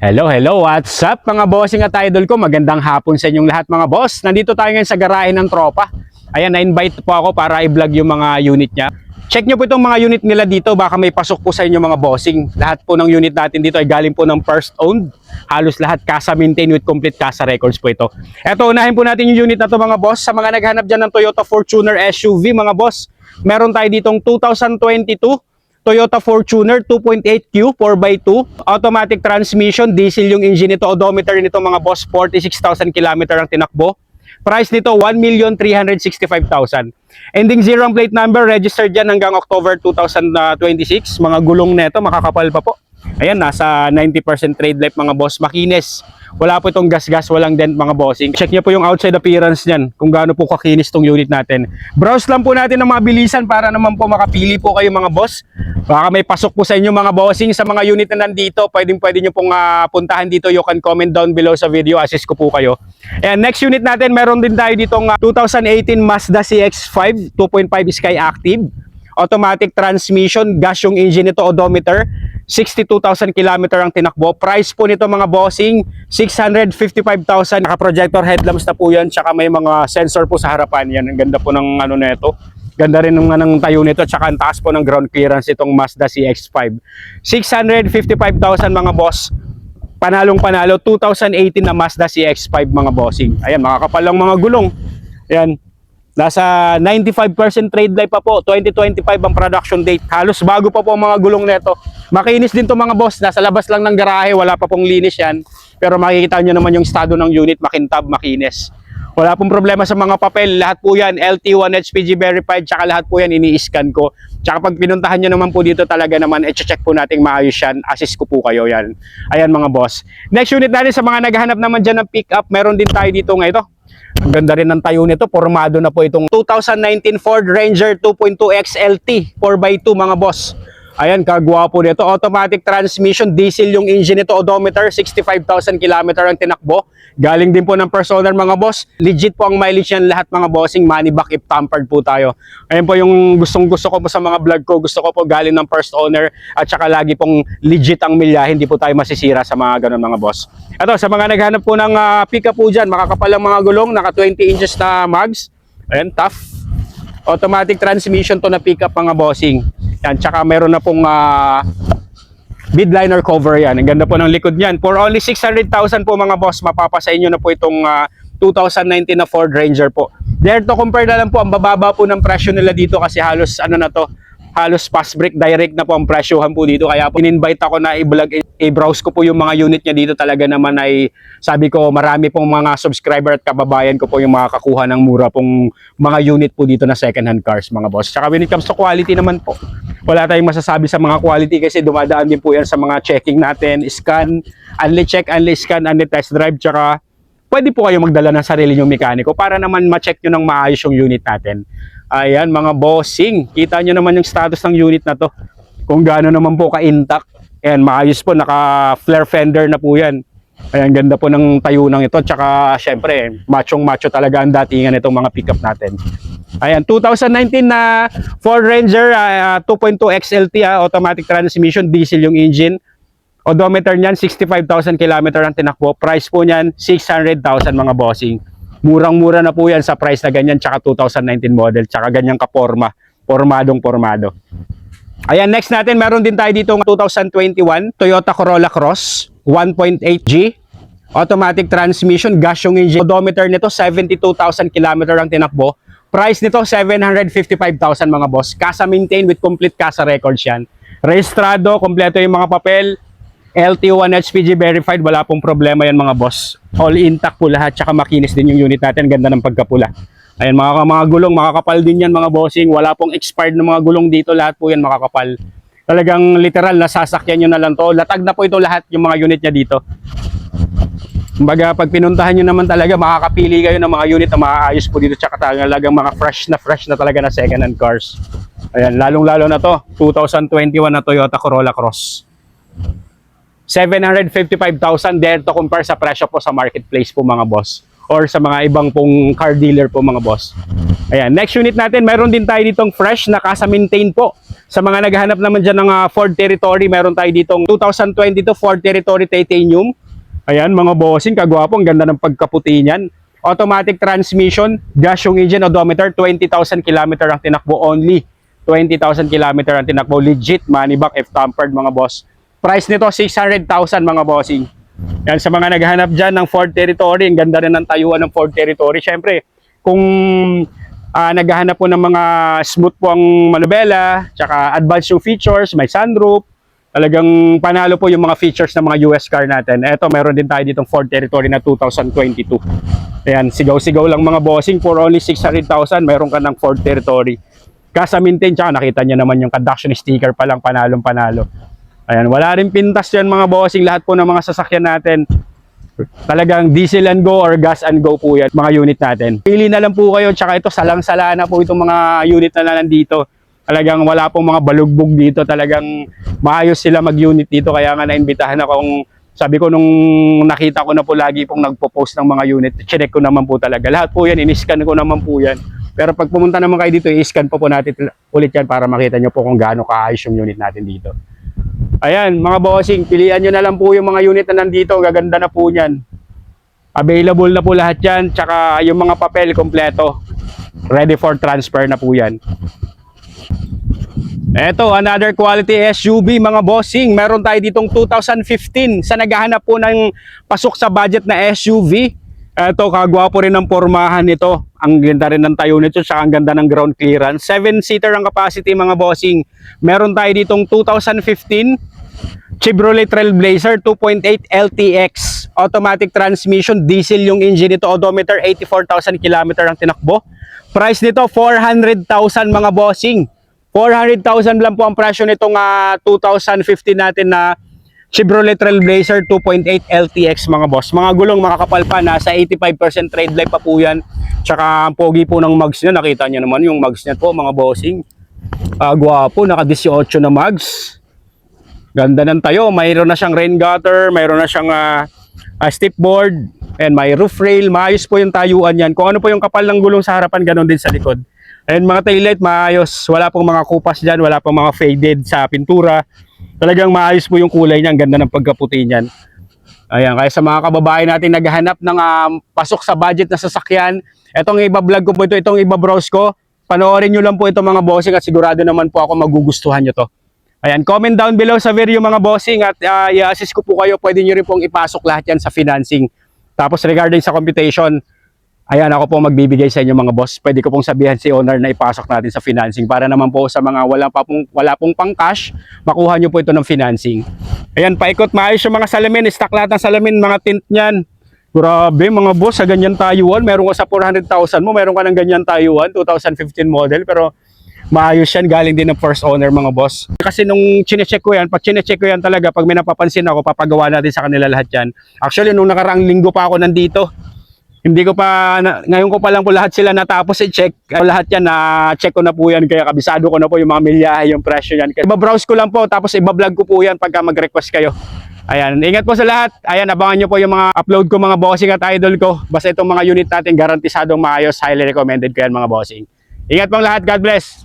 Hello, what's up mga bossing at idol ko? Magandang hapon sa inyong lahat mga boss. Nandito tayo ngayon sa garahe ng tropa. Ayan, na-invite po ako para i-vlog yung mga unit niya. Check nyo po itong mga unit nila dito, baka may pasok po sa inyo mga bossing. Lahat po ng unit natin dito ay galing po ng first owned. Halos lahat casa maintain with complete casa records po ito. Eto, unahin po natin yung unit na to mga boss. Sa mga naghanap dyan ng Toyota Fortuner SUV mga boss, meron tayo ditong 2022 Toyota Fortuner 2.8Q 4x2 automatic transmission, diesel yung engine nito, odometer nito mga boss 46,000 km ang tinakbo. Price nito 1,365,000. Ending zero ang plate number, registered yan hanggang October 2026. Mga gulong nito makakapal pa po. Ayan, nasa 90% trade life mga boss, makinis. Wala po itong gas-gas, walang dent mga bossing. Check nyo po yung outside appearance niyan, kung gaano po kakinis tong unit natin. Browse lang po natin ng mabilisan para naman po makapili po kayo mga boss. Baka may pasok po sa inyo mga bossing sa mga unit na nandito. Pwede nyo pong puntahan dito. You can comment down below sa video, assist ko po kayo. And next unit natin, meron din tayo ditong 2018 Mazda CX-5 2.5 Sky Active. Automatic transmission, gas yung engine nito, odometer. 62,000 km ang tinakbo. Price po nito mga bossing, 655,000. Naka-projector headlamps na po yan. Tsaka may mga sensor po sa harapan. Yan, ang ganda po ng ano nito. Ganda rin ng tayo nito. Tsaka ang taas po ng ground clearance itong Mazda CX-5. 655,000 mga boss. Panalong panalo. 2018 na Mazda CX-5 mga bossing. Ayan, makakapal lang mga gulong. Ayan. Nasa 95% trade life pa po. 2025 ang production date. Halos bago pa po ang mga gulong nito. Makinis din to mga boss. Nasa labas lang ng garahe. Wala pa pong linis yan. Pero makikita nyo naman yung estado ng unit. Makintab, makinis. Wala pong problema sa mga papel. Lahat po yan LT1 HPG verified. Tsaka lahat po yan ini-scan ko. Tsaka pag pinuntahan nyo naman po dito talaga naman, i-check po natin maayos yan. Assist ko po kayo yan. Ayan mga boss. Next unit natin sa mga naghahanap naman dyan ng pick up. Meron din tayo dito ngayon. Ang ganda rin ng tayo nito. Formado na po itong 2019 Ford Ranger 2.2 XLT 4x2 mga boss. Ayan, kagwapo nito. Automatic transmission, diesel yung engine nito, odometer, 65,000 km ang tinakbo. Galing din po ng first owner mga boss. Legit po ang mileage yan lahat mga bossing. Money back if tampered po tayo. Ayan po yung gusto ko po sa mga vlog ko. Gusto ko po galing ng first owner at saka lagi pong legit ang milya. Hindi po tayo masisira sa mga ganun mga boss. Ito, sa mga naghanap po ng pick-up po dyan, makakapalang mga gulong, naka 20 inches na mags. Ayan, tough. Automatic transmission to na pick-up mga bossing. Yan, tsaka meron na pong bid liner cover yan. Ang ganda po ng likod niyan. For only 600,000 po mga boss, mapapasa inyo na po itong 2019 na Ford Ranger po. Dare to compare na lang po, ang bababa po ng presyo nila dito kasi halos ano na to, halos fast break direct na po ang presyohan po dito. Kaya po in-invite ako na i-vlog, i-browse ko po yung mga unit niya dito. Talaga naman ay sabi ko marami pong mga subscriber at kababayan ko po yung makakakuha ng mura pong mga unit po dito na second hand cars mga boss. Tsaka when it comes to quality naman po, wala tayong masasabi sa mga quality kasi dumadaan din po yan sa mga checking natin, scan, unli check, unli scan, unli test drive. Tsaka pwede po kayo magdala ng sarili nyong mekaniko para naman ma-check nyo ng maayos yung unit natin. Ayan mga bossing, kita nyo naman yung status ng unit na to. Kung gaano naman po ka-intact. Ayan, maayos po, naka-flare fender na po yan. Ayan, ganda po ng tayo ng ito. Tsaka syempre, machong-macho talaga ang datingan itong mga pickup natin. Ayan, 2019 na Ford Ranger 2.2 XLT, automatic transmission, diesel yung engine. Odometer niyan, 65,000 km ang tinakbo. Price po niyan, 600,000 mga bossing. Murang-mura na po yan sa price na ganyan, tsaka 2019 model, tsaka ganyang kaporma, pormadong-pormado. Ayan, next natin, meron din tayo dito 2021 Toyota Corolla Cross 1.8G, automatic transmission, gas yung engine. Odometer nito, 72,000 km ang tinakbo. Price nito, 755,000 mga boss. Casa maintain with complete casa records yan. Rehistrado, kompleto yung mga papel. LT1 HPG verified, wala pong problema yan mga boss. All intact po lahat, tsaka makinis din yung unit natin, ganda ng pagkapula. Ayan, mga gulong, makakapal din yan mga bossing. Wala pong expired na mga gulong dito, lahat po yan makakapal. Talagang literal, nasasakyan nyo na lang to. Latag na po ito lahat, yung mga unit niya dito. Kumbaga, pag pinuntahan nyo naman talaga, makakapili kayo ng mga unit na maaayos po dito. Tsaka talagang mga fresh na talaga na second hand cars. Ayan, lalong-lalo na to, 2021 na Toyota Corolla Cross. 755,000, dare to compare sa presyo po sa marketplace po mga boss. or sa mga ibang pong car dealer po mga boss. Ayan, next unit natin, mayroon din tayo ditong fresh na Casa Maintain po. Sa mga naghahanap naman dyan ng Ford Territory, mayroon tayo ditong 2022 Ford Territory Titanium. Ayan mga bossing, kagwapo, ang ganda ng pagkaputi niyan. Automatic transmission, gas yung engine, odometer, 20,000 km ang tinakbo only. 20,000 km ang tinakbo, legit, money back if tampered mga boss. Price nito, 600,000 mga bossing. Yan, sa mga naghahanap dyan ng Ford Territory, ang ganda rin ng tayuan ng Ford Territory. Siyempre, kung naghahanap po ng mga smooth po ang manubela, tsaka advanced yung features, may sunroof, talagang panalo po yung mga features ng mga US car natin. Eto, meron din tayo ditong Ford Territory na 2022. Ayan, sigaw-sigaw lang mga bossing, for only 600,000, meron ka ng Ford Territory. Casa Maintain, tsaka nakita nyo naman yung conduction sticker pa lang, panalong-panalo. Ayan, wala rin pintas yan mga bossing, lahat po ng mga sasakyan natin. Talagang diesel and go or gas and go po yan, mga unit natin. Pili na lang po kayo, tsaka ito salang-sala na po itong mga unit na nandito. Talagang wala pong mga balugbog dito, talagang maayos sila mag-unit dito. Kaya nga naimbitahan akong, sabi ko nung nakita ko na po lagi pong nagpo-post ng mga unit, check ko naman po talaga. Lahat po yan, in-scan ko naman po yan. Pero pag pumunta naman kayo dito, i-scan po natin ulit yan para makita nyo po kung gaano kaayos yung unit natin dito. Ayan, mga bossing, pilihan nyo na lang po yung mga unit na nandito. Gaganda na po yan. Available na po lahat yan. Tsaka yung mga papel kompleto. Ready for transfer na po yan. Eto, another quality SUV mga bossing. Meron tayo ditong 2015 sa naghahanap po ng pasok sa budget na SUV. Eto, kagwapo rin ang pormahan nito. Ang ganda rin ng tayo nito, tsaka ang ganda ng ground clearance. 7-seater ang capacity mga bossing. Meron tayo ditong 2015 Chevrolet Trailblazer 2.8 LTX. Automatic transmission, diesel yung engine nito, odometer 84,000 km ang tinakbo. Price nito 400,000 mga bossing. 400,000 lang po ang presyo nitong 2015 natin na Chevrolet Trailblazer 2.8 LTX mga boss. Mga gulong makakapal pa, nasa 85% trade life pa po yan. Tsaka ang pogi po ng mags niya, nakita niyo naman yung mags niya po mga bossing. Gwapo, naka 18 na mags. Ganda ng tayo, mayroon na siyang rain gutter, mayroon na siyang step board, and may roof rail. Maayos po yung tayuan yan. Kung ano po yung kapal ng gulong sa harapan, ganon din sa likod. And mga taillight, maayos. Wala pong mga kupas dyan, wala pong mga faded sa pintura. Talagang maayos po yung kulay niya, ang ganda ng pagkaputi niyan. Ayan, kaya sa mga kababae natin naghahanap ng pasok sa budget na sasakyan, etong iba-vlog ko po ito, itong iba-browse ko, panoorin nyo lang po ito mga bossing at sigurado naman po ako magugustuhan nyo to. Ayan, comment down below sa video mga bossing at i-assist ko po kayo, pwede nyo rin pong ipasok lahat yan sa financing. Tapos regarding sa computation, ayan, ako po magbibigay sa inyo mga boss. Pwede ko pong sabihan si owner na ipasok natin sa financing para naman po sa mga wala pong pang-cash, makuha nyo po ito ng financing. Ayan, paikot maayos yung mga salamin. Stock lahat ng salamin, mga tint niyan. Grabe mga boss, sa ganyan tayuan. Meron ka sa 400,000 mo, meron ka ng ganyan tayuan, 2015 model. Pero maayos yan, galing din ng first owner mga boss. Kasi nung chinecheck ko yan, pag chinecheck ko yan talaga, pag may napapansin ako, papagawa natin sa kanila lahat yan. Actually, nung nakaraang linggo pa ako nandito, hindi ko pa, ngayon ko pa lang po lahat sila natapos i-check. Lahat yan, na-check ko na po yan, kaya kabisado ko na po yung mga milyahe, yung presyo yan. Iba-browse ko lang po, tapos iba-vlog ko po yan pagka mag-request kayo. Ayan, ingat po sa lahat. Ayan, abangan nyo po yung mga upload ko mga bossing at idol ko. Basta itong mga unit natin, garantisadong maayos, highly recommended ko yan mga bossing. Ingat pong lahat, God bless!